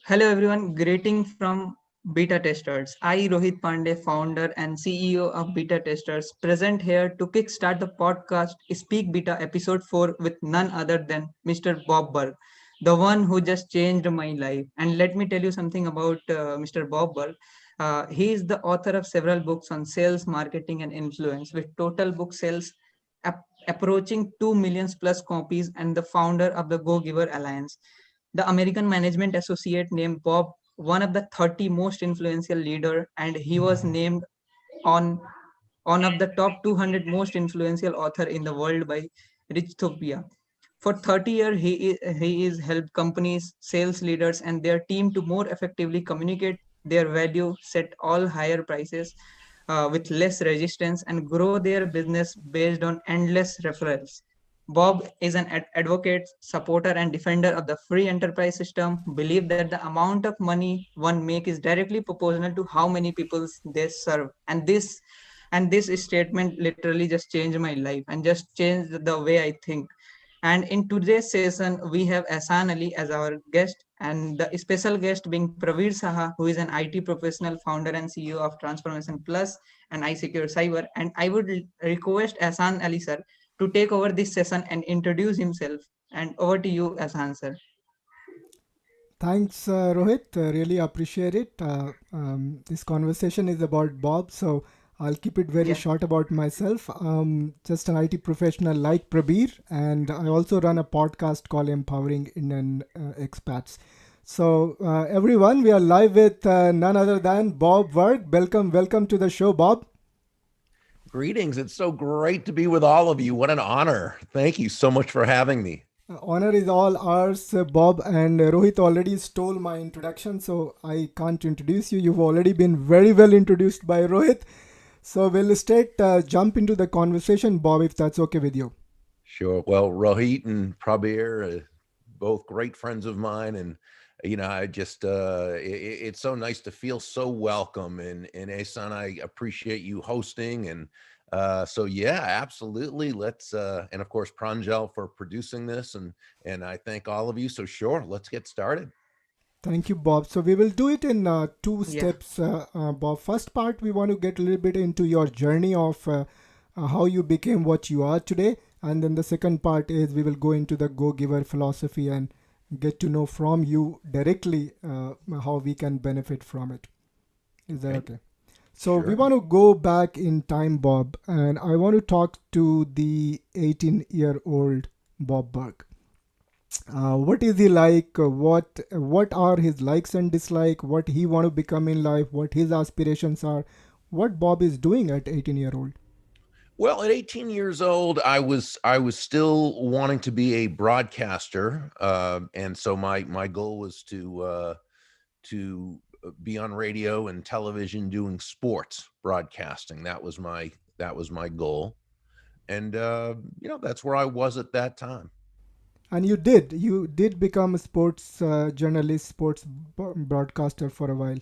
Hello everyone, greeting from Beta Testers. I, Rohit Pandey, founder and CEO of Beta Testers, present here to kickstart the podcast Speak Beta episode 4 with none other than Mr. Bob Burg, the one who just changed my life. And let me tell you something about Mr. Bob Burg. He is the author of several books on sales, marketing, and influence, with total book sales approaching 2 million plus copies, and the founder of the GoGiver Alliance. The American Management Associate named Bob one of the 30 most influential leader, and he was named on one of the top 200 most influential author in the world by Richtopia. For 30 years, he is helped companies, sales leaders, and their team to more effectively communicate their value, set all higher prices with less resistance, and grow their business based on endless referrals. Bob is an advocate, supporter, and defender of the free enterprise system. Believe that the amount of money one make is directly proportional to how many people they serve, and this statement literally just changed my life and just changed the way I think. And in today's session, we have Asan Ali as our guest, and the special guest being Praveer Saha, who is an IT professional, founder and CEO of Transformation Plus and iSecure Cyber. And I would request Asan Ali sir to take over this session and introduce himself. And over to you, Asan sir. Thanks, Rohit. Really appreciate it. This conversation is about Bob, so I'll keep it very Yeah. short about myself. Just an IT professional like Prabir, and I also run a podcast called Empowering Indian Expats. So, everyone, we are live with none other than Bob Burg. Welcome to the show, Bob. Greetings. It's so great to be with all of you. What an honor. Thank you so much for having me. Honor is all ours, Bob, and Rohit already stole my introduction, so I can't introduce you. You've already been very well introduced by Rohit. So we'll straight jump into the conversation, Bob, if that's okay with you. Sure. Well, Rohit and Prabir, both great friends of mine. And, I just, it's so nice to feel so welcome. And Ehsan, I appreciate you hosting. And so, yeah, absolutely. Let's, and of course, Pranjal for producing this. And I thank all of you. So, sure, let's get started. Thank you, Bob. So we will do it in two Yeah. steps, Bob. First part, we want to get a little bit into your journey of how you became what you are today. And then the second part is we will go into the Go Giver philosophy and get to know from you directly how we can benefit from it. Is that Okay. okay? So we Sure. want to go back in time, Bob, and I want to talk to the 18-year-old Bob Burg. What is he like? What are his likes and dislike? What he want to become in life? What his aspirations are? What Bob is doing at 18-year-old? Well, at 18 years old, I was still wanting to be a broadcaster, and so my goal was to be on radio and television doing sports broadcasting. That was my goal, and that's where I was at that time. And you did become a sports journalist, sports broadcaster for a while.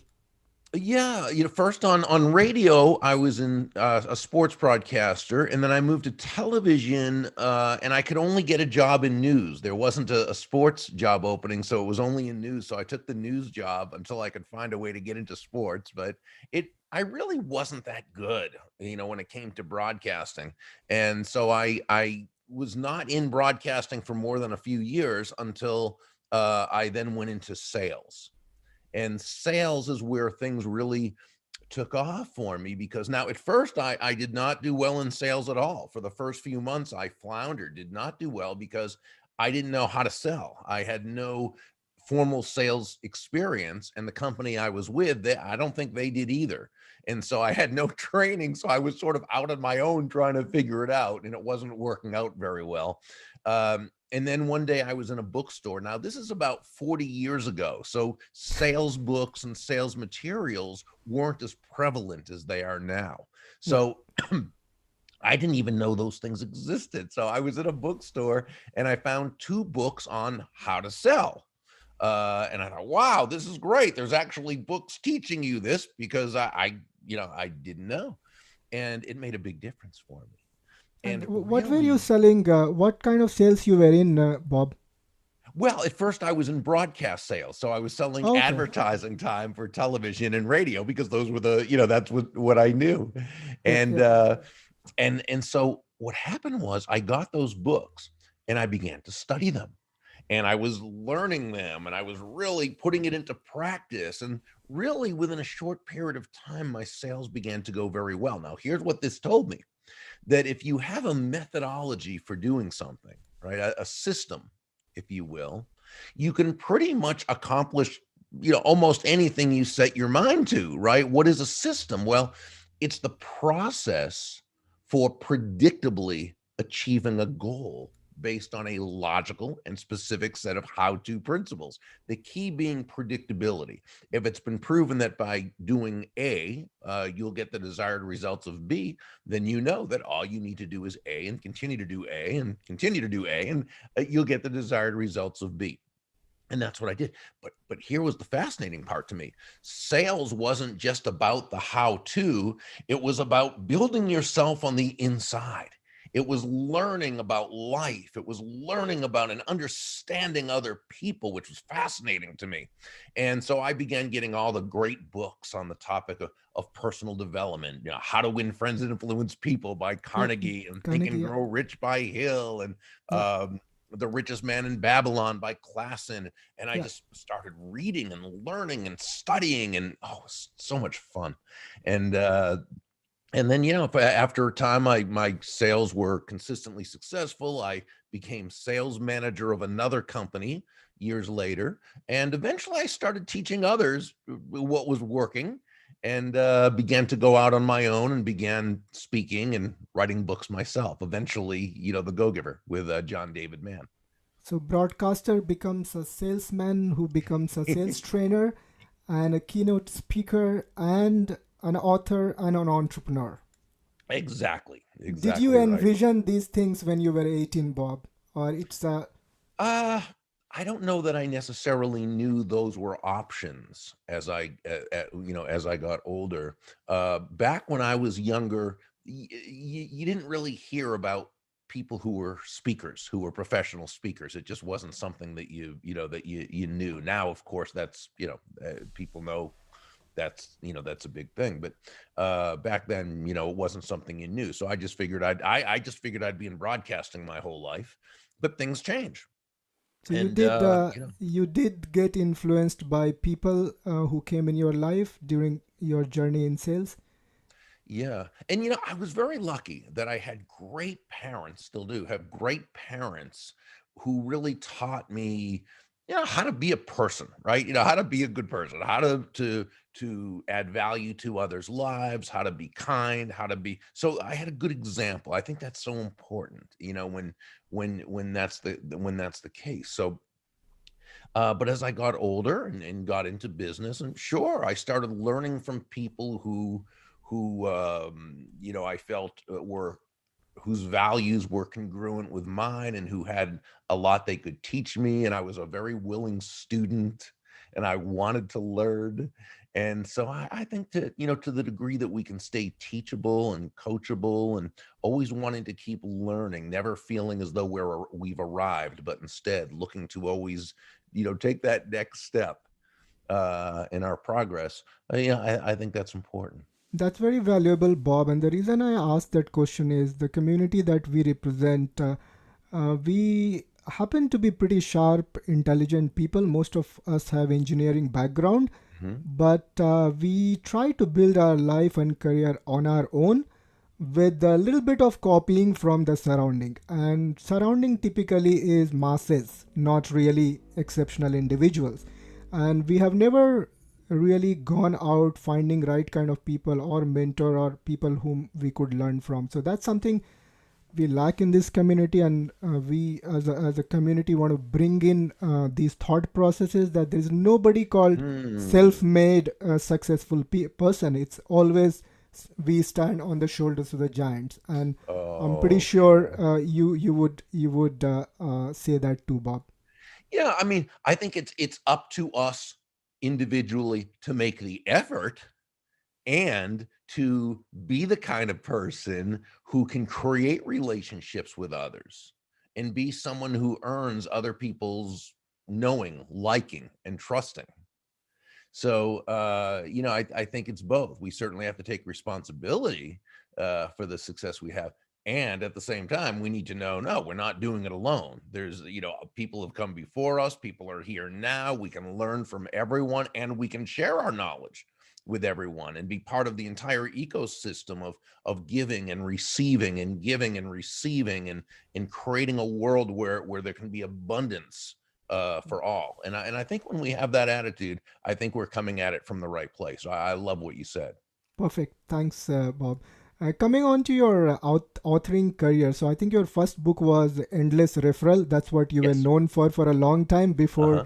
Yeah, first on radio, I was in a sports broadcaster, and then I moved to television, and I could only get a job in news. There wasn't a sports job opening, so it was only in news. So I took the news job until I could find a way to get into sports. But I really wasn't that good, when it came to broadcasting, and so I was not in broadcasting for more than a few years until I then went into sales, and sales is where things really took off for me, because now at first I did not do well in sales at all. For the first few months, I floundered, did not do well because I didn't know how to sell. I had no formal sales experience, and the company I was with, I don't think they did either. And so I had no training. So I was sort of out on my own trying to figure it out, and it wasn't working out very well. And then one day I was in a bookstore. Now, this is about 40 years ago. So sales books and sales materials weren't as prevalent as they are now. Yeah. So I didn't even know those things existed. So I was at a bookstore and I found two books on how to sell. And I thought, wow, this is great. There's actually books teaching you this, because I didn't know. And it made a big difference for me. And And what were you really, selling? What kind of sales you were in, Bob? Well, at first I was in broadcast sales, so I was selling Okay. advertising time for television and radio because those were the, that's what I knew. Yeah, And yeah. and so what happened was I got those books and I began to study them. And I was learning them and I was really putting it into practice. And really within a short period of time, my sales began to go very well. Now, here's what this told me, that if you have a methodology for doing something, right, a system, if you will, you can pretty much accomplish, almost anything you set your mind to, right? What is a system? Well, it's the process for predictably achieving a goal based on a logical and specific set of how-to principles. The key being predictability. If it's been proven that by doing A, you'll get the desired results of B, then you know that all you need to do is A and continue to do A and continue to do A, and you'll get the desired results of B. And that's what I did. But here was the fascinating part to me. Sales wasn't just about the how-to, it was about building yourself on the inside. It was learning about life. It was learning about and understanding other people, which was fascinating to me. And so I began getting all the great books on the topic of personal development, How to Win Friends and Influence People by Yeah, Carnegie, and Think Carnegie. and Yeah. Grow Rich by Hill, and Yeah. The Richest Man in Babylon by Klassen. And I Yeah. just started reading and learning and studying, and it was so much fun. And then, after a time, my sales were consistently successful. I became sales manager of another company years later. And eventually I started teaching others what was working, and began to go out on my own and began speaking and writing books myself. Eventually, the GoGiver with John David Mann. So broadcaster becomes a salesman who becomes a sales trainer and a keynote speaker and an author and an entrepreneur. Exactly. Did you Exactly right. envision these things when you were 18, Bob? Or it's a I don't know that I necessarily knew those were options as as I got older. Back when I was younger, you didn't really hear about people who were speakers, who were professional speakers. It just wasn't something that you knew. Now, of course, that's people know that's a big thing. But back then, it wasn't something you knew. So I just figured I just figured I'd be in broadcasting my whole life. But things change. so And you did get influenced by people who came in your life during your journey in sales. yeah. And I was very lucky that I had great parents, still do have great parents who really taught me, how to be a person, right? How to be a good person, how to add value to others' lives, how to be kind, how to be. So I had a good example. I think that's so important, when that's the case. So but as I got older and got into business, and sure, I started learning from people who I felt were whose values were congruent with mine, and who had a lot they could teach me. And I was a very willing student, and I wanted to learn. And so I think that, to the degree that we can stay teachable and coachable, and always wanting to keep learning, never feeling as though we've arrived, but instead looking to always, take that next step in our progress. I think that's important. That's very valuable, Bob. And the reason I asked that question is the community that we represent. We happen to be pretty sharp, intelligent people. Most of us have engineering background, Mhm. but we try to build our life and career on our own with a little bit of copying from the surrounding. And surrounding typically is masses, not really exceptional individuals. And we have never really gone out finding right kind of people or mentor or people whom we could learn from. So that's something we lack in this community, and we as a community want to bring in these thought processes that there's nobody called Hmm. self-made successful person. It's always we stand on the shoulders of the giants, and I'm pretty Oh, sure sure. you would say that too, Bob. Yeah, I mean, I think it's up to us individually to make the effort, and to be the kind of person who can create relationships with others and be someone who earns other people's knowing, liking, and trusting. So, I think it's both. We certainly have to take responsibility for the success we have. And at the same time, we need to know, no, we're not doing it alone. There's, people have come before us. People are here now. We can learn from everyone, and we can share our knowledge with everyone and be part of the entire ecosystem of giving and receiving and giving and receiving and creating a world where there can be abundance for all. And I think when we have that attitude, I think we're coming at it from the right place. I love what you said. Perfect. Thanks, Bob. Coming on to your authoring career, so I think your first book was Endless Referral. That's what you were Yes. known for a long time before Uh-huh.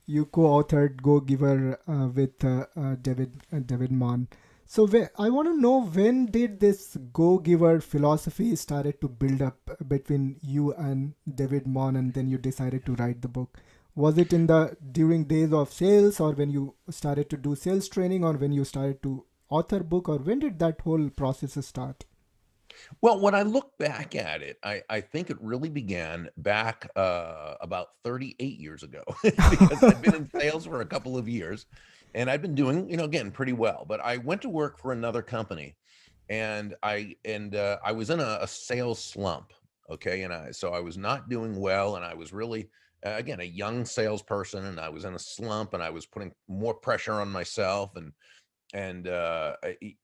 you co-authored GoGiver with David Mann. So I want to know, when did this GoGiver philosophy started to build up between you and David Mann, and then you decided to write the book? Was it during days of sales, or when you started to do sales training, or when you started to author book, or when did that whole process start? Well, when I look back at it, I think it really began back about 38 years ago because I'd been in sales for a couple of years and I'd been doing, again, pretty well. But I went to work for another company and I was in a sales slump. Okay. So I was not doing well and I was really, again, a young salesperson, and I was in a slump and I was putting more pressure on myself, and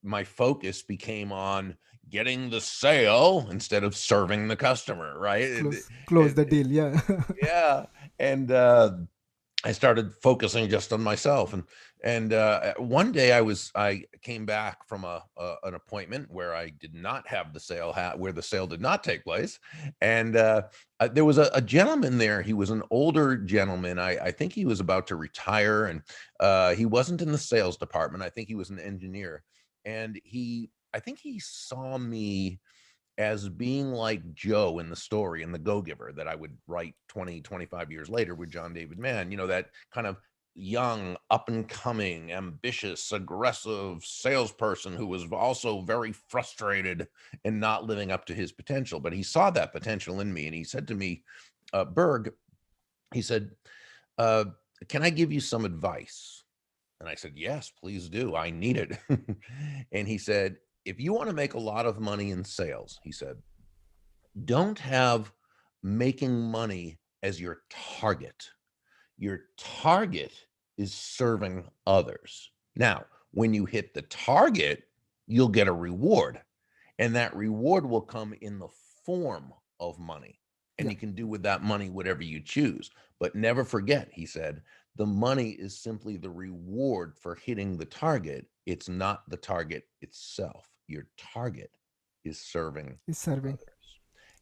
my focus became on getting the sale instead of serving the customer, right? Close the deal, yeah. Yeah. And I started focusing just on myself. And one day I came back from an appointment where I did not have the sale, where the sale did not take place. And there was a gentleman there. He was an older gentleman. I think he was about to retire, and he wasn't in the sales department. I think he was an engineer. And I think he saw me as being like Joe in the story in the GoGiver that I would write 20, 25 years later with John David Mann, that kind of young, up and coming, ambitious, aggressive salesperson who was also very frustrated and not living up to his potential. But he saw that potential in me, and he said to me, Burg, he said, can I give you some advice? And I said, yes, please do. I need it. And he said, if you want to make a lot of money in sales, he said, don't have making money as your target. Your target is serving others. Now, when you hit the target, you'll get a reward, and that reward will come in the form of money. And you can do with that money whatever you choose. But never forget, he said, the money is simply the reward for hitting the target. It's not the target itself. Your target is serving others.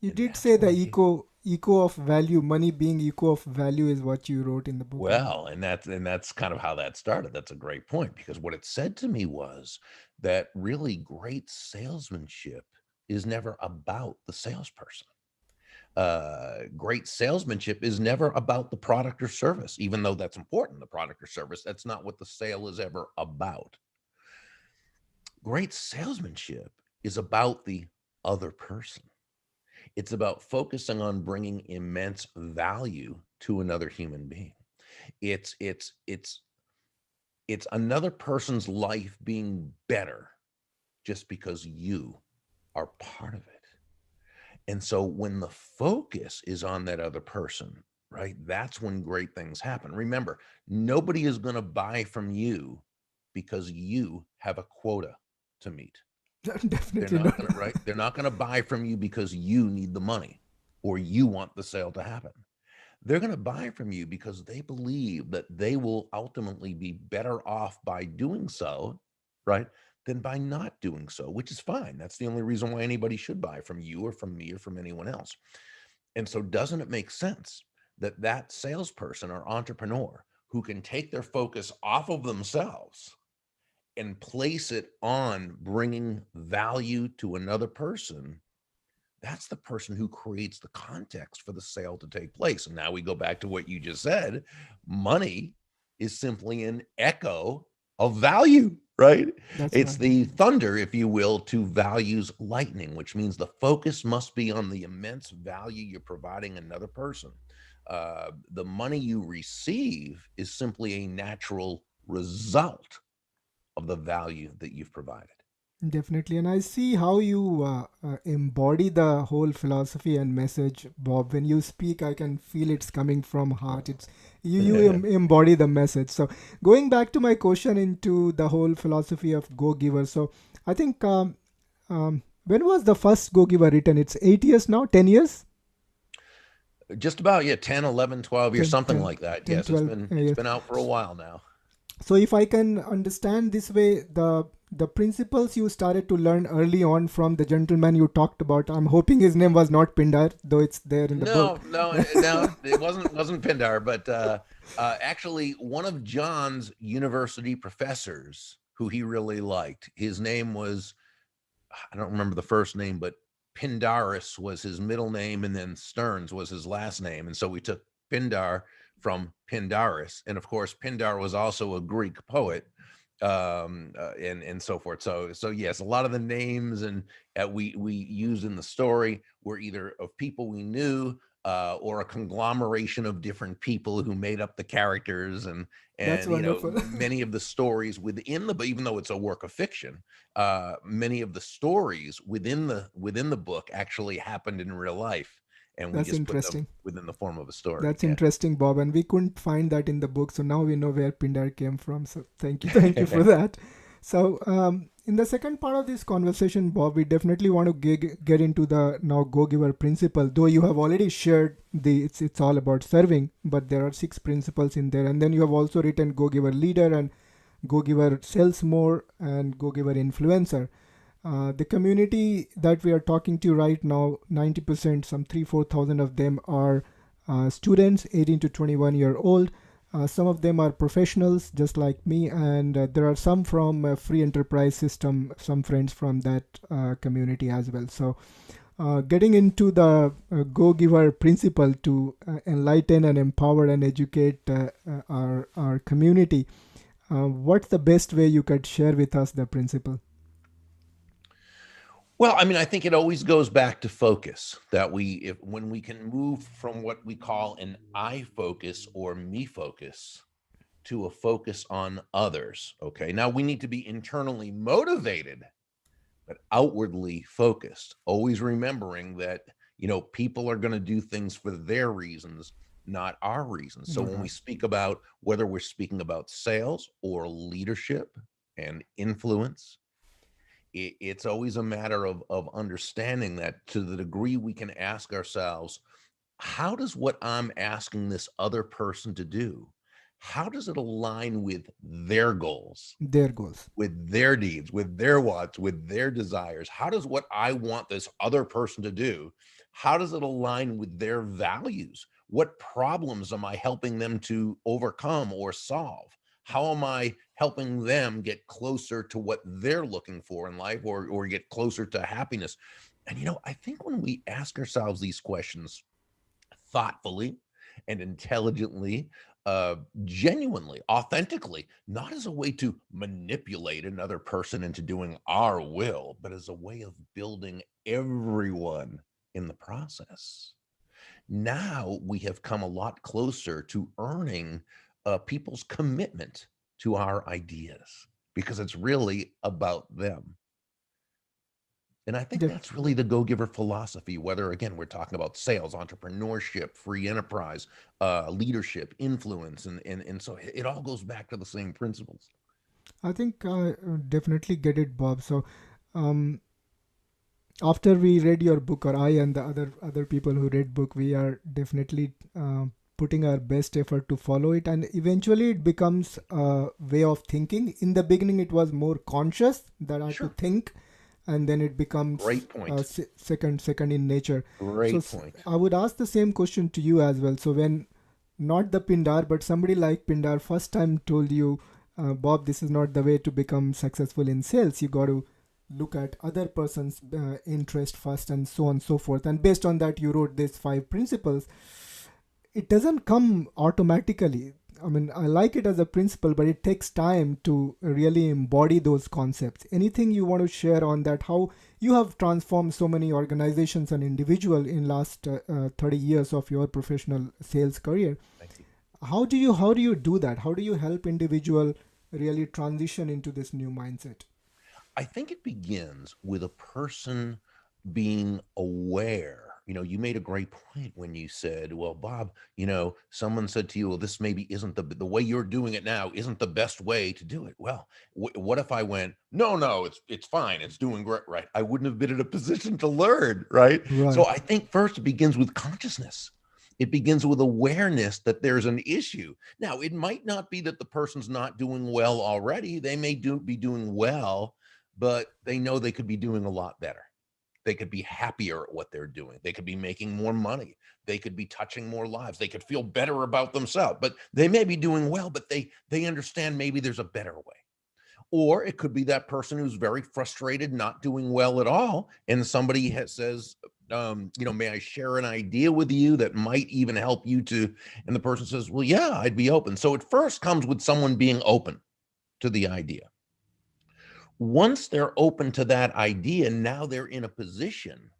You And did that's say the why eco of value, money being eco of value, is what you wrote in the book. Well, and that's kind of how that started. That's a great point, because what it said to me was that really great salesmanship is never about the salesperson. Great salesmanship is never about the product or service, even though that's important, the product or service. That's not what the sale is ever about. Great salesmanship is about the other person. It's about focusing on bringing immense value to another human being. It's another person's life being better just because you are part of it. And so when the focus is on that other person, right, that's when great things happen. Remember, nobody is going to buy from you because you have a quota to meet. Definitely not. They're not going to buy from you because you need the money or you want the sale to happen. They're going to buy from you because they believe that they will ultimately be better off by doing so, right, than by not doing so, which is fine. That's the only reason why anybody should buy from you or from me or from anyone else. And so doesn't it make sense that that salesperson or entrepreneur who can take their focus off of themselves and place it on bringing value to another person, that's the person who creates the context for the sale to take place. And now we go back to what you just said. Money is simply an echo of value, right? It's the thunder, if you will, to value's lightning, which means the focus must be on the immense value you're providing another person. The money you receive is simply a natural result of the value that you've provided. Definitely, and I see how you embody the whole philosophy and message, Bob. When you speak, I can feel it's coming from heart. It's you embody the message. So, going back to my question into the whole philosophy of GoGiver. So, I think when was the first GoGiver written? It's 8 years now, 10 years. Just about, yeah, 10, 11, 12 years, 10, something 10, like that. 10, Yes, 12 it's years. been out for a while now. So if I can understand this way, the principles you started to learn early on from the gentleman you talked about, I'm hoping his name was not Pindar, though it's there in the book. No, it wasn't Pindar, but actually one of John's university professors who he really liked. His name was, I don't remember the first name, but Pindarus was his middle name, and then Stearns was his last name, and so we took Pindar from Pindarus, and of course Pindar was also a Greek poet, and so forth. So yes, a lot of the names and we use in the story were either of people we knew, or a conglomeration of different people who made up the characters, and That's wonderful. many of the stories within the, even though it's a work of fiction, many of the stories within the book actually happened in real life, and we That's just put them interesting. within the form of a story. That's Yeah. interesting, Bob, and we couldn't find that in the book, so now we know where Pindar came from. So thank you for that. So in the second part of this conversation, Bob, we definitely want to get into the now GoGiver principle. Though you have already shared it's all about serving, but there are 6 principles in there, and then you have also written GoGiver leader and GoGiver sells more and GoGiver influencer. The community that we are talking to right now, 90%, some 3-4 thousand of them are students 18 to 21 year old. Some of them are professionals just like me, and there are some from free enterprise system, some friends from that community as well. So getting into the GoGiver principle to enlighten and empower and educate our community, what's the best way you could share with us the principle? Well, I mean, I think it always goes back to focus, that when we can move from what we call an I focus or me focus to a focus on others. Okay. Now we need to be internally motivated, but outwardly focused, always remembering that, people are going to do things for their reasons, not our reasons. So when we speak about, whether we're speaking about sales or leadership and influence, it's always a matter of understanding that, to the degree we can ask ourselves, how does what I'm asking this other person to do, how does it align with their goals, Their goals, with their deeds, with their wants, with their desires? How does what I want this other person to do, how does it align with their values? What problems am I helping them to overcome or solve? How am I helping them get closer to what they're looking for in life, or get closer to happiness? And, I think when we ask ourselves these questions thoughtfully and intelligently, genuinely, authentically, not as a way to manipulate another person into doing our will, but as a way of building everyone in the process, now we have come a lot closer to earning people's commitment to our ideas, because it's really about them. And I think that's really the GoGiver philosophy, whether, again, we're talking about sales, entrepreneurship, free enterprise, leadership, influence, and so it all goes back to the same principles. I think I definitely get it, Bob. So after we read your book, or I and the other people who read book, we are definitely putting our best effort to follow it, and eventually it becomes a way of thinking. In the beginning it was more conscious that I had to think, and then it becomes Great point. Second in nature. Great point. I would ask the same question to you as well. So when not the Pindar, but somebody like Pindar first time told you, Bob, this is not the way to become successful in sales, you got to look at other person's interest first, and so on and so forth, and based on that you wrote these 5 principles. It doesn't come automatically. I mean, I like it as a principle, but it takes time to really embody those concepts. Anything you want to share on that? How you have transformed so many organizations and individual in last 30 years of your professional sales career. Thank you. How do you do that? How do you help individual really transition into this new mindset? I think it begins with a person being aware. You made a great point when you said, well, Bob, someone said to you, well, this maybe isn't the way you're doing it now isn't the best way to do it. Well, what if I went, no, it's fine. It's doing great, right? I wouldn't have been in a position to learn, right? So Right. I think first it begins with consciousness. It begins with awareness that there's an issue. Now, it might not be that the person's not doing well already. They may be doing well, but they know they could be doing a lot better. They could be happier at what they're doing. They could be making more money. They could be touching more lives. They could feel better about themselves, but they may be doing well, but they understand maybe there's a better way. Or it could be that person who's very frustrated, not doing well at all. And somebody says, may I share an idea with you that might even help you to, and the person says, well, yeah, I'd be open. So it first comes with someone being open to the idea. Once they're open to that idea, now they're in a position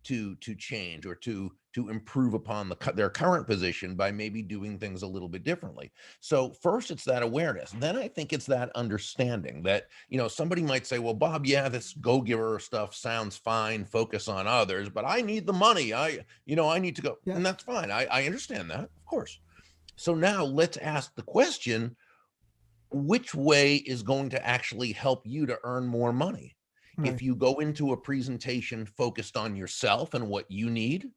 to change or to improve upon their current position by maybe doing things a little bit differently. So first it's that awareness. Then I think it's that understanding that, somebody might say, well, Bob, yeah, this GoGiver stuff sounds fine. Focus on others, but I need the money. I need to go. Yeah. And that's fine. I understand that, of course. So now let's ask the question, which way is going to actually help you to earn more money? Right. If you go into a presentation focused on yourself and what you need,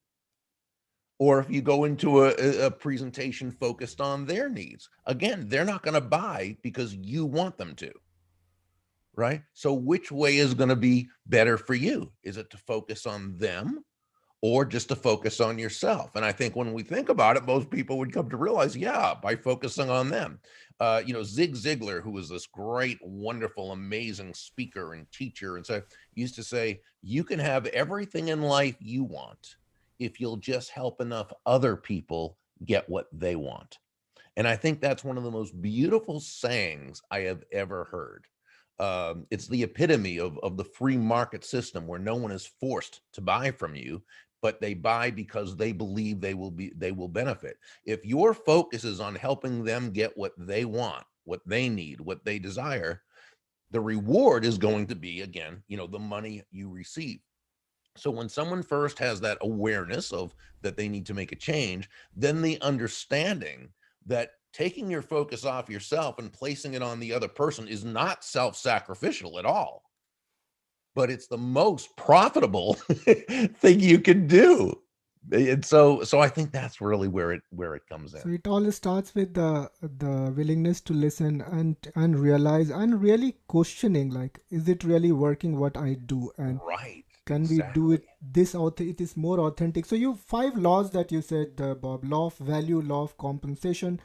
or if you go into a presentation focused on their needs. Again, they're not going to buy because you want them to, right? So which way is going to be better for you? Is it to focus on them or just to focus on yourself? And I think when we think about it, most people would come to realize, yeah, by focusing on them. Zig Ziglar, who was this great, wonderful, amazing speaker and teacher, and so used to say, you can have everything in life you want if you'll just help enough other people get what they want. And I think that's one of the most beautiful sayings I have ever heard. It's the epitome of the free market system where no one is forced to buy from you, but they buy because they believe they will benefit. If your focus is on helping them get what they want, what they need, what they desire, the reward is going to be, again, the money you receive. So when someone first has that awareness of that they need to make a change, then the understanding that taking your focus off yourself and placing it on the other person is not self-sacrificial at all, but it's the most profitable thing you can do. And so I think that's really where it comes So in. it all starts with the willingness to listen and realize and really questioning, like, is it really working what I do, and Right. can we do it it is more authentic. So you 5 laws that you said, Bob: law of value, law of compensation,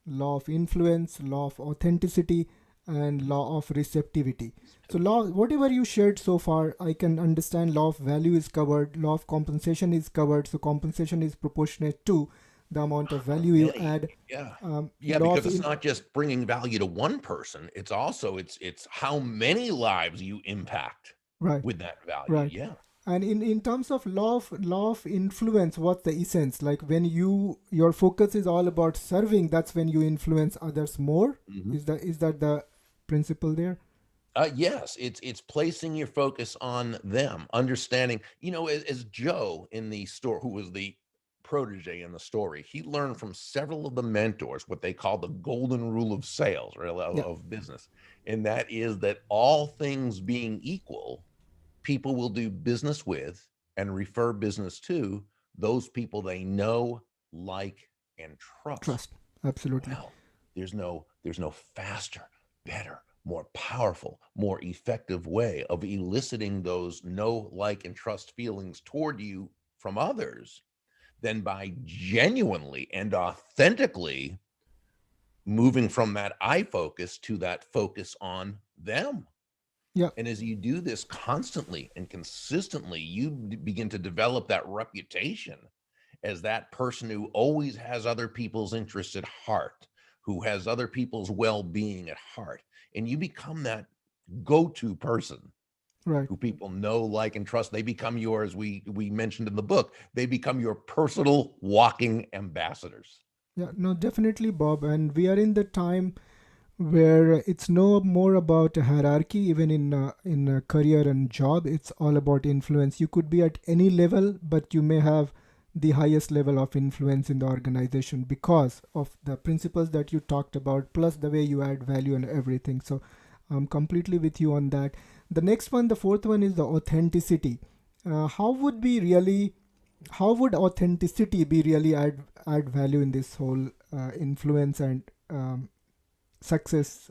law of influence, law of authenticity, and law of receptivity. So law, whatever you shared so far, I can understand. Law of value is covered, law of compensation is covered. So compensation is proportionate to the amount of value you add. Yeah. Law Because of it's not just bringing value to one person. It's also, it's how many lives you impact right, with that value. right. Yeah. And in terms of law of influence, what's the essence? Like, when your focus is all about serving, that's when you influence others more. Mhm. Is that the principle there? Yes, it's placing your focus on them, understanding, as Joe in the store, who was the protege in the story, he learned from several of the mentors what they call the golden rule of sales, or Yeah. of business. And that is that all things being equal, people will do business with and refer business to those people they know, like, and trust. Trust. Absolutely. Well, there's no faster, better, more powerful, more effective way of eliciting those know, like, and trust feelings toward you from others than by genuinely and authentically moving from that I focus to that focus on them. Yeah. And as you do this constantly and consistently, you begin to develop that reputation as that person who always has other people's interests at heart, who has other people's well-being at heart, and you become that go-to person Right. who people know, like, and trust. They become yours. We mentioned in the book, they become your personal walking ambassadors. Yeah, no, definitely, Bob. And we are in the time where it's no more about a hierarchy, even in a career and job. It's all about influence. You could be at any level, but you may have the highest level of influence in the organization because of the principles that you talked about, plus the way you add value and everything. So I'm completely with you on that. The next one, the fourth one, is the authenticity. How would we really, how would authenticity be really add value in this whole influence and success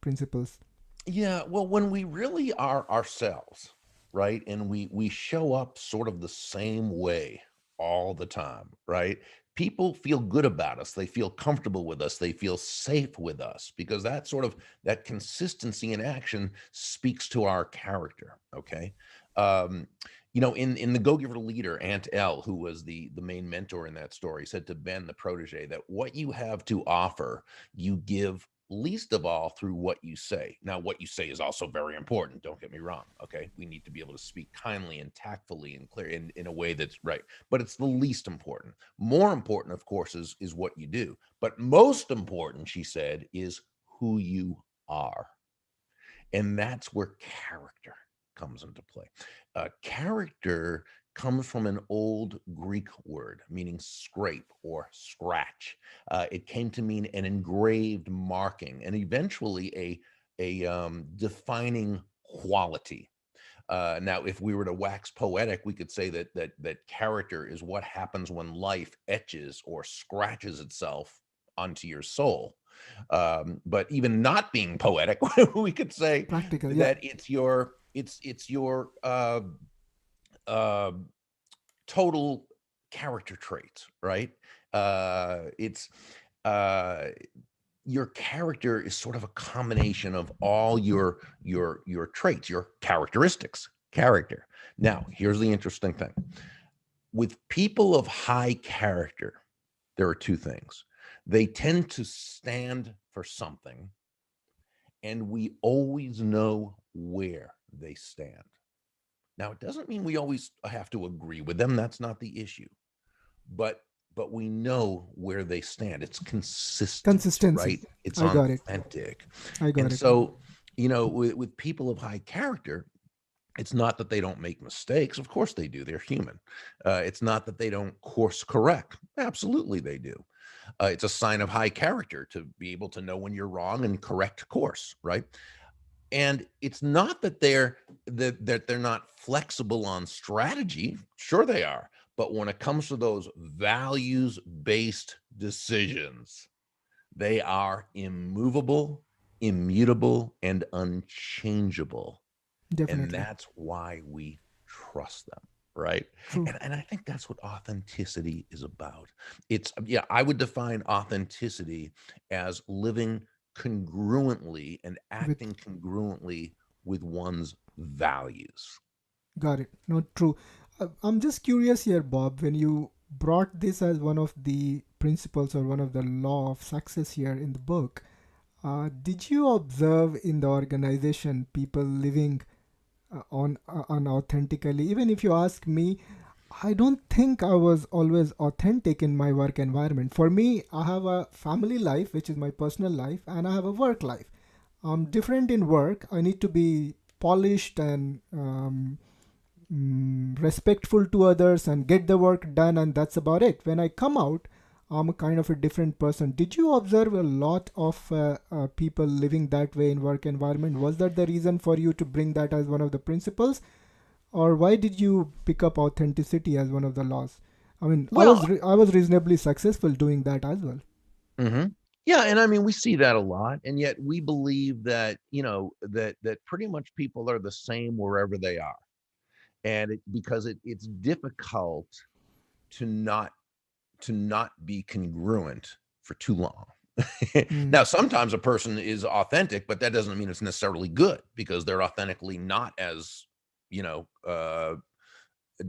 principles? Yeah, well, when we really are ourselves, right, and we show up sort of the same way all the time, right? People feel good about us. They feel comfortable with us. They feel safe with us because that sort of that consistency in action speaks to our character. Okay. Um, in the Go-Giver leader, Aunt Elle, who was the main mentor in that story, said to Ben, the protege, that what you have to offer, you give least of all through what you say. Now, what you say is also very important. Don't get me wrong. Okay. We need to be able to speak kindly and tactfully and clear in a way that's right. But it's the least important. More important, of course, is what you do. But most important, she said, is who you are. And that's where character comes into play. Character comes from an old Greek word meaning scrape or scratch. It came to mean an engraved marking and eventually a defining quality. Now, if we were to wax poetic, we could say that character is what happens when life etches or scratches itself onto your soul. But even not being poetic, we could say Practical, yeah. that it's your uh, total character traits, right? It's your character is sort of a combination of all your traits, your characteristics, character. Now, here's the interesting thing. With people of high character, there are two things. They tend to stand for something, and we always know where they stand. Now, it doesn't mean we always have to agree with them. That's not the issue. But we know where they stand. It's consistent, Consistency. right? It's I got it. authentic. I got And it. so, with people of high character, it's not that they don't make mistakes. Of course they do. They're human. It's not that they don't course correct. Absolutely they do. It's a sign of high character to be able to know when you're wrong and correct course, right? And it's not that they're not flexible on strategy. Sure they are. But when it comes to those values-based decisions, they are immovable, immutable, and unchangeable. And Definitely. that's why we trust them, right? True. And I think that's what authenticity is about. I would define authenticity as living congruently and With acting congruently with one's values. got it. No, true. I'm just curious here, Bob, when you brought this as one of the principles or one of the law of success here in the book, did you observe in the organization people living on unauthentically? Even if you ask me, I don't think I was always authentic in my work environment. For me, I have a family life, which is my personal life, and I have a work life. I'm different in work. I need to be polished and respectful to others and get the work done, and that's about it. When I come out, I'm a kind of a different person. Did you observe a lot of people living that way in work environment? Was that the reason for you to bring that as one of the principles, or why did you pick up authenticity as one of the laws? I mean, Well, I was reasonably successful doing that as well. mhm. Yeah, and I mean we see that a lot, and yet we believe that that pretty much people are the same wherever they are, and because it's difficult to not be congruent for too long. Mm, Now, sometimes a person is authentic, but that doesn't mean it's necessarily good because they're authentically not as you know uh,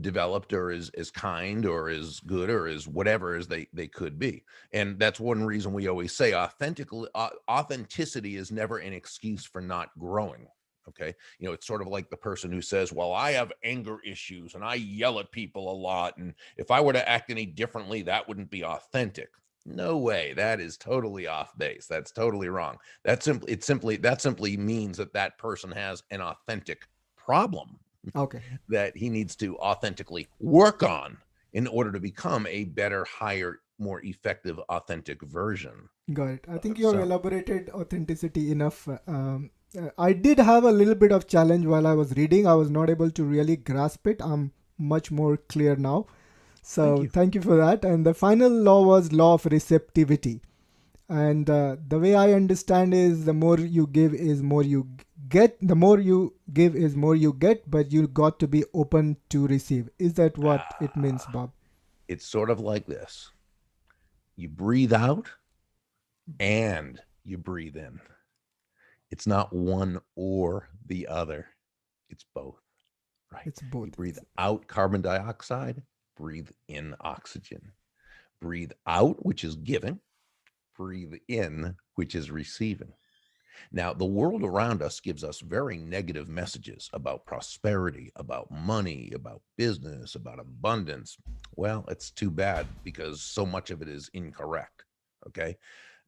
developed or as kind or as good or as whatever as they could be. And that's one reason we always say authenticity is never an excuse for not growing. Okay. It's sort of like the person who says, well, I have anger issues and I yell at people a lot, and if I were to act any differently, that wouldn't be authentic. No way. That is totally off base. That's totally wrong. That simply means that person has an authentic problem Okay. that he needs to authentically work on in order to become a better, higher, more effective, authentic version. Got it. I think you have elaborated authenticity enough. I did have a little bit of challenge while I was reading. I was not able to really grasp it. I'm much more clear now. So thank you for that. And the final law was law of receptivity. And the way I understand is the more you give is more you get. The more you give is more you get, but you got to be open to receive. Is that what it means, Bob? It's sort of like this. You breathe out and you breathe in. It's not one or the other. It's both, right? It's both. You breathe out carbon dioxide, breathe in oxygen. Breathe out, which is giving. Breathe in, which is receiving. Now, the world around us gives us very negative messages about prosperity, about money, about business, about abundance. Well, it's too bad because so much of it is incorrect, okay?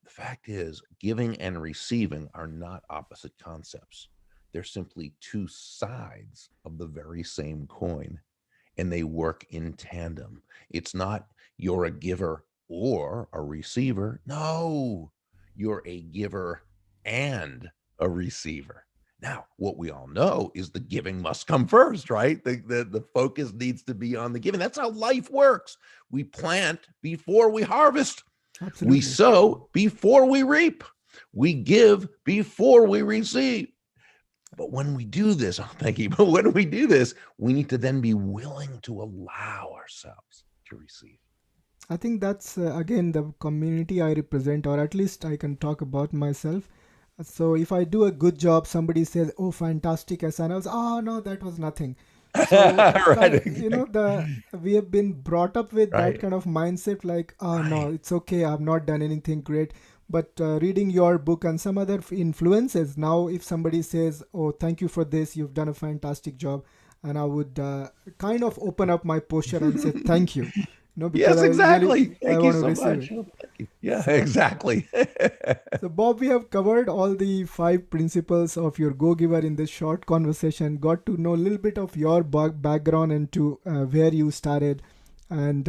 The fact is, giving and receiving are not opposite concepts. They're simply two sides of the very same coin, and they work in tandem. It's not you're a giver or a receiver. No, you're a giver and a receiver. Now, what we all know is the giving must come first, right? The focus needs to be on the giving. That's how life works. We plant before we harvest. Absolutely. We sow before we reap. We give before we receive. But when we do this, but when we do this, we need to then be willing to allow ourselves to receive. I think that's, again, the community I represent, or at least I can talk about myself. So if I do a good job, somebody says, oh, fantastic, and I was, oh, no, that was nothing. So, Right. we have been brought up with Right. that kind of mindset, like, oh, Right. no, it's okay, I've not done anything great. But reading your book and some other influences, now if somebody says, oh, thank you for this, you've done a fantastic job, and I would kind of open up my posture and say, thank you. No, because Yes, exactly. I Thank you want to so receive much. it. Thank you. Yeah, exactly. So, Bob, we have covered all the 5 principles of your GoGiver in this short conversation, got to know a little bit of your background and to where you started. And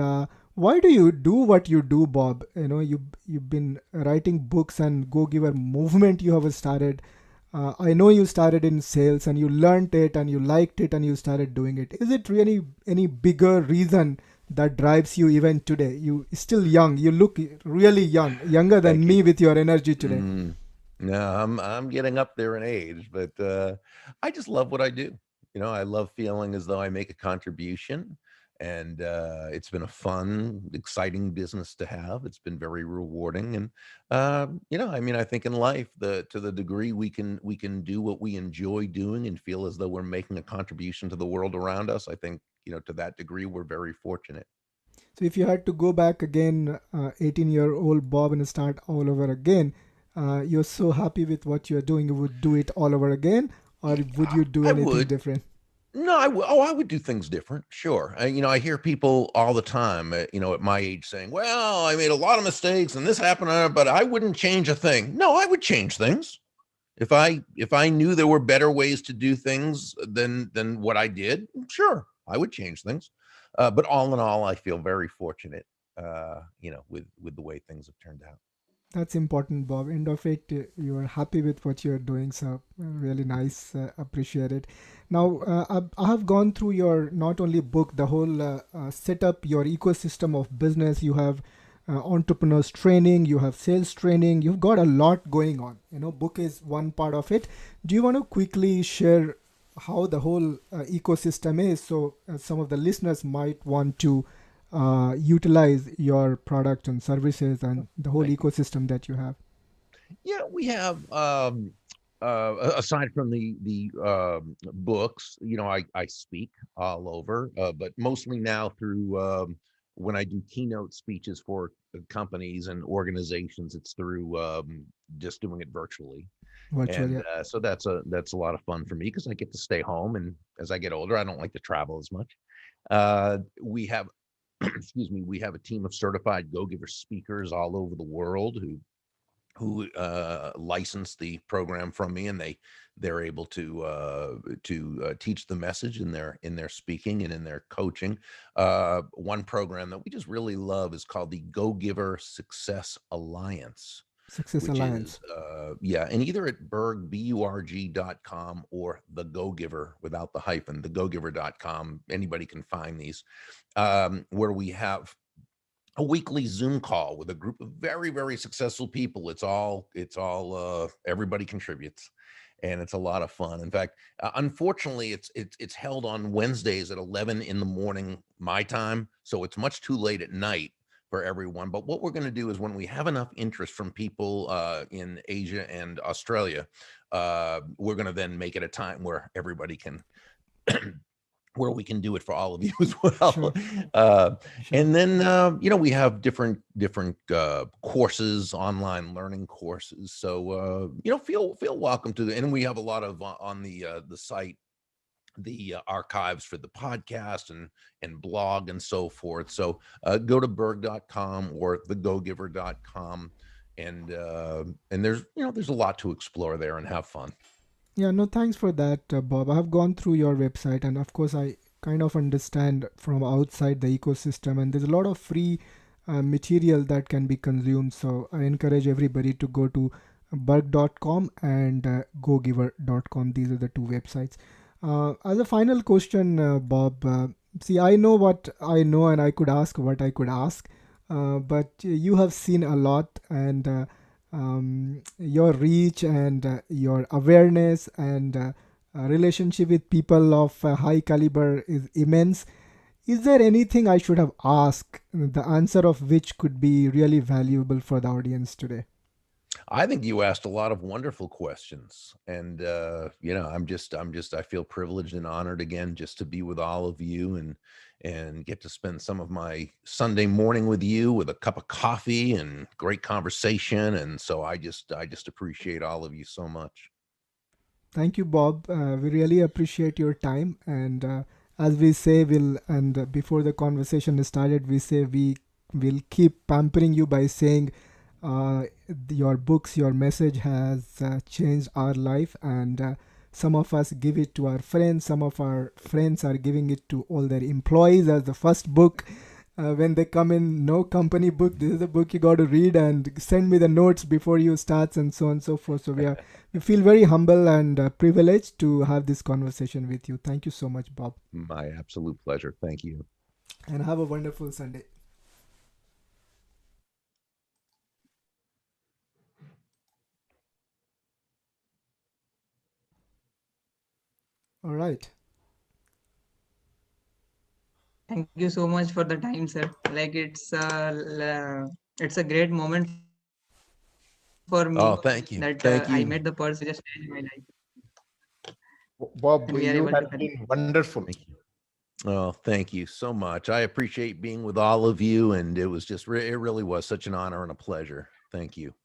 why do you do what you do, Bob? You've been writing books and GoGiver movement you have started. I know you started in sales and you learned it and you liked it and you started doing it. Is it really any bigger reason that drives you even today? You still young. You look really young, younger than Thank me you. with your energy today. No, I'm getting up there in age, but I just love what I do. I love feeling as though I make a contribution, and it's been a fun, exciting business to have. It's been very rewarding, and I think in life, to the degree we can do what we enjoy doing and feel as though we're making a contribution to the world around us, I think to that degree we're very fortunate. So if you had to go back again, 18-year-old Bob, and start all over again, you're so happy with what you're doing, you would do it all over again, or would you do anything different? No, I would do things different. Sure. I hear people all the time, at my age saying, well, I made a lot of mistakes and this happened, but I wouldn't change a thing. No, I would change things. If I knew there were better ways to do things than what I did, sure, I would change things. But all in all, I feel very fortunate, with the way things have turned out. That's important, Bob. End of it, you are happy with what you're doing. So really nice. Appreciate it. Now, I have gone through your not only book, the whole setup, your ecosystem of business. You have entrepreneurs training, you have sales training. You've got a lot going on. Book is one part of it. Do you want to quickly share how the whole ecosystem is, so some of the listeners might want to utilize your product and services and the whole ecosystem that you have? Yeah, we have aside from the books, I speak all over, but mostly now through when I do keynote speeches for companies and organizations, it's through just doing it virtually. Virtual, And yeah. so that's a lot of fun for me because I get to stay home. And as I get older, I don't like to travel as much. We have, excuse me, we have a team of certified GoGiver speakers all over the world who license the program from me, and they're able to teach the message in their speaking and in their coaching. One program that we just really love is called the GoGiver Success Alliance, Success which is Alliance. and either at burg.com or the GoGiver without the hyphen, the GoGiver.com. Anybody can find these, where we have a weekly Zoom call with a group of very, very successful people. It's all everybody contributes, and it's a lot of fun. In fact, unfortunately, it's held on Wednesdays at 11 in the morning my time, so it's much too late at night for everyone. But what we're going to do is when we have enough interest from people in Asia and Australia, we're going to then make it a time where everybody can where we can do it for all of you as well. Sure. And then we have different courses, online learning courses. So feel welcome to and we have a lot of on the site, the archives for the podcast and blog and so forth. So go to burg.com or thegogiver.com, and there's a lot to explore there and have fun. Yeah, no, thanks for that, Bob. I have gone through your website, and of course, I kind of understand from outside the ecosystem, and there's a lot of free material that can be consumed. So I encourage everybody to go to burg.com and gogiver.com. These are the two websites. As a final question, Bob, see, I know what I know, and I could ask what I could ask, but you have seen a lot, and your reach and your awareness and relationship with people of high caliber is immense. Is there anything I should have asked, the answer of which could be really valuable for the audience today? I think you asked a lot of wonderful questions, and I feel privileged and honored again just to be with all of you and get to spend some of my Sunday morning with you with a cup of coffee and great conversation. And so I just appreciate all of you so much. Thank you, Bob. We really appreciate your time. And as we say, before the conversation started, we say we will keep pampering you by saying your books, your message has changed our life. And some of us give it to our friends. Some of our friends are giving it to all their employees as the first book. When they come in, no company book, this is the book you got to read and send me the notes before you start, and so on and so forth. So we feel very humble and privileged to have this conversation with you. Thank you so much, Bob. My absolute pleasure. Thank you. And have a wonderful Sunday. All right. Thank you so much for the time, sir. Like it's a great moment for me that Oh, I thank met you. the Thank person who you. just changed my life, and Bob, we are you able to have connect. been wonderful. Thank you. Oh, thank you so much. I appreciate being with all of you, and it was just it really was such an honor and a pleasure. Thank you.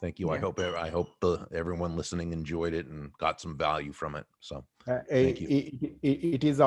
Thank you. Yeah. I hope everyone listening enjoyed it and got some value from it. So Uh, thank you. it is our